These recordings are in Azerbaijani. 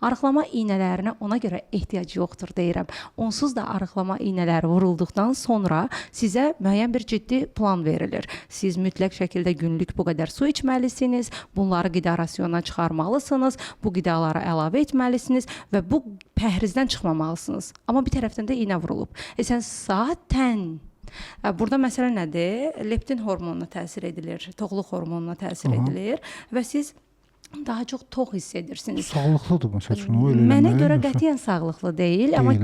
Arıqlama iynələrinə ona görə ehtiyac yoxdur deyirəm. Onsuz da arıqlama iynələri vurulduqdan sonra sizə müəyyən bir ciddi plan verilir. Siz mütləq şəkildə günlük bu qədər su içməlisiniz, bunları qida rasionuna çıxarmalısınız, bu qidaları əlavə etməlisiniz və bu pəhrizdən çıxmamalısınız. Amma bir tərəfdən də iynə vurulub. Sən zaten burada məsələ nədir? Leptin hormonuna təsir edilir, toxluq hormonuna təsir edilir və siz daha çox tox hiss edirsiniz. Sağlıqlıdır məsəl üçün o elə Mənə eləmək, görə yoxsa? qətiyyən sağlıqlı deyil, amma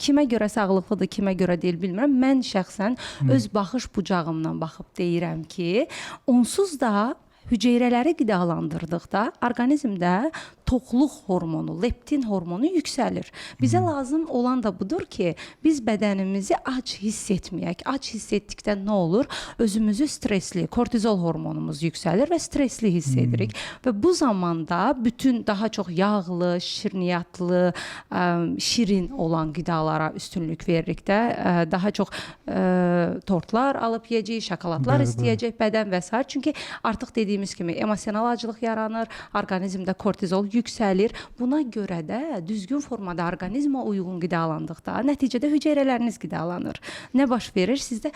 kimə görə sağlıqlıdır, kimə görə deyil bilmirəm. Mən şəxsən öz baxış bucağımdan baxıb deyirəm ki, onsuz da hüceyrələri qidalandırdıqda orqanizmdə toxluq hormonu, leptin hormonu yüksəlir. Bizə lazım olan da budur ki, biz bədənimizi ac hiss etməyək. Ac hiss etdikdə nə olur? Özümüzü stresli, kortizol hormonumuz yüksəlir və stresli hiss edirik. Və bu zamanda bütün daha çox yağlı, şirniyyatlı, şirin olan qidalara üstünlük veririk də. Daha çox tortlar alıb yeyəcək, şokoladlar istəyəcək bədən və s. Çünki artıq dediyimiz kimi emosional aclıq yaranır, orqanizmdə kortizol yüksəlir. Buna görə də düzgün formada orqanizmə uyğun qidalandıqda nəticədə hüceyrələriniz qidalanır. Nə baş verir? Sizdə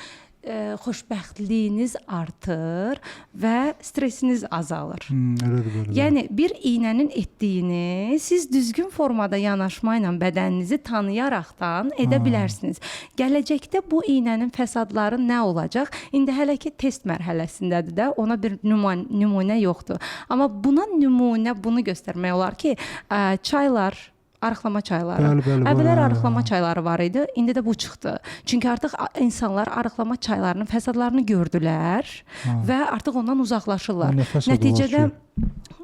xoşbəxtliyiniz artır və stresiniz azalır. Elədir. Yəni bir iynənin etdiyini siz düzgün formada yanaşma ilə bədəninizi tanıyaraqdan edə bilərsiniz. Gələcəkdə bu iynənin fəsadları nə olacaq? İndi hələ ki test mərhələsindədir də, ona bir nümunə yoxdur. Amma buna nümunə bunu göstərmək olar ki, çaylar, arıqlama çayları. Əvvəllər arıqlama çayları var idi, indi də bu çıxdı. Çünki artıq insanlar arıqlama çaylarının fəsadlarını gördülər və artıq ondan uzaqlaşırlar. Nəticədə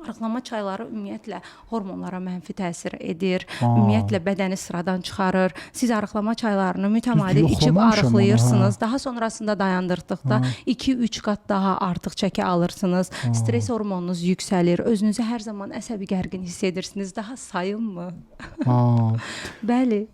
arıqlama çayları ümumiyyətlə hormonlara mənfi təsir edir, ümumiyyətlə bədəni sıradan çıxarır. Siz arıqlama çaylarını mütəmadi içib arıqlayırsınız, daha sonrasında dayandırdıqda 2-3 qat daha artıq çəki alırsınız, stres hormonunuz yüksəlir, özünüzü hər zaman əsəbi gərgin hiss edirsiniz. Daha sayım mı? Aa. Bəli.